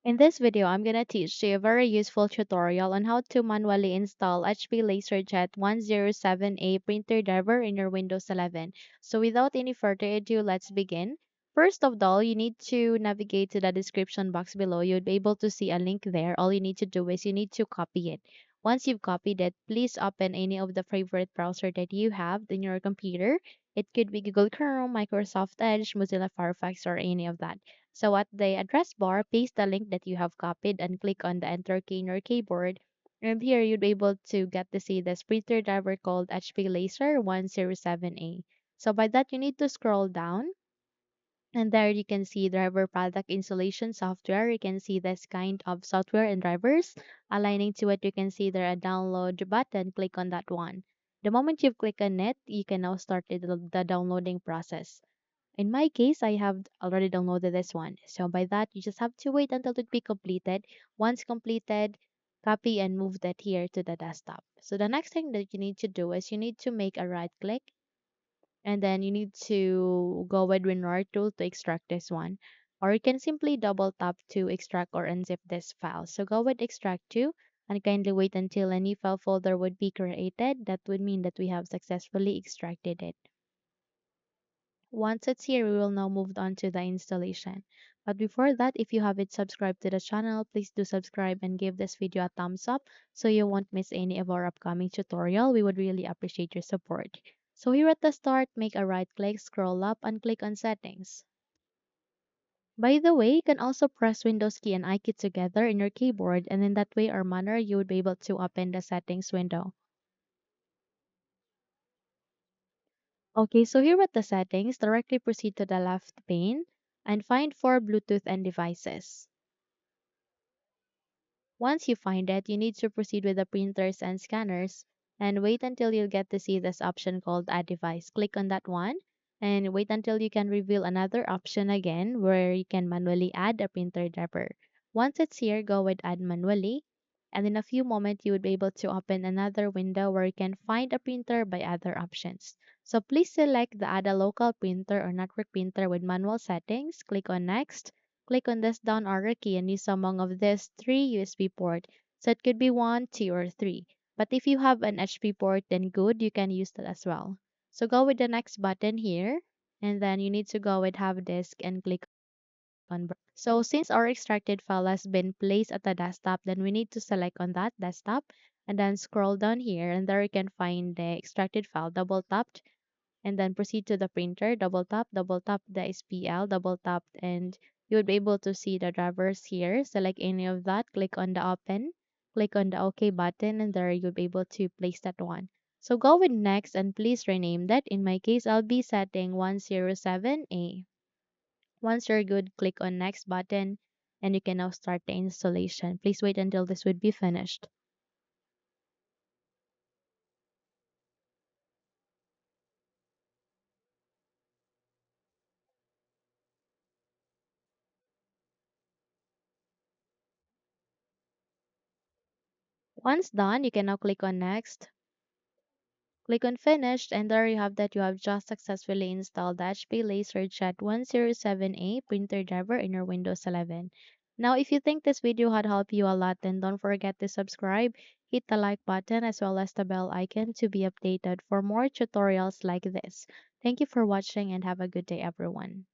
In this video, I'm going to teach you a very useful tutorial on how to manually install HP LaserJet 107a printer driver in your Windows 11. So without any further ado, let's begin. First of all, you need to navigate to the description box below. You'll be able to see a link there. All you need to do is you need to copy it. Once you've copied it, please open any of the favorite browser that you have in your computer. It could be Google Chrome, Microsoft Edge, Mozilla Firefox, or any of that. So at the address bar, paste the link that you have copied and click on the enter key in your keyboard. And here you'll be able to get to see this printer driver called HP Laser 107a. So by that, you need to scroll down and there you can see driver product installation software. You can see this kind of software and drivers. Aligning to it, you can see there a download button. Click on that one. The moment you click on it, you can now start the downloading process. In my case, I have already downloaded this one. So by that, you just have to wait until it be completed. Once completed, copy and move that here to the desktop. So the next thing that you need to do is you need to make a right click and then you need to go with WinRAR tool to extract this one. Or you can simply double tap to extract or unzip this file. So go with extract to and kindly wait until a new file folder would be created. That would mean that we have successfully extracted it. Once it's here, we will now move on to the installation. But before that, if you haven't subscribed to the channel, please do subscribe and give this video a thumbs up so you won't miss any of our upcoming tutorial. We would really appreciate your support. So here at the start, make a right click, scroll up and click on settings. By the way, you can also press Windows key and I key together in your keyboard and in that way or manner you would be able to open the settings window. Okay, so here at the settings, directly proceed to the left pane and find for Bluetooth and devices. Once you find it, you need to proceed with the printers and scanners and wait until you get to see this option called Add Device. Click on that one and wait until you can reveal another option again where you can manually add a printer driver. Once it's here, go with Add Manually and in a few moments you would be able to open another window where you can find a printer by other options. So please select the Add a Local Printer or Network Printer with manual settings. Click on Next. Click on this down arrow key and use among of these three USB port. So it could be one, two, or three. But if you have an HP port, then good, you can use that as well. So go with the next button here, and then you need to go with Have Disk and click on. So since our extracted file has been placed at the desktop, then we need to select on that desktop, and then scroll down here, and there you can find the extracted file. Double tap and then proceed to the printer, double tap the SPL, double tap, and you would be able to see the drivers here. Select any of that, click on the open, click on the OK button, and there you'll be able to place that one. So go with next and please rename that. In my case, I'll be setting 107A. Once you're good, click on next button and you can now start the installation. Please wait until this would be finished. Once done, you can now click on next. Click on Finished, and there you have that you have just successfully installed the HP LaserJet 107a printer driver in your Windows 11. Now, if you think this video had helped you a lot, then don't forget to subscribe, hit the like button as well as the bell icon to be updated for more tutorials like this. Thank you for watching and have a good day, everyone.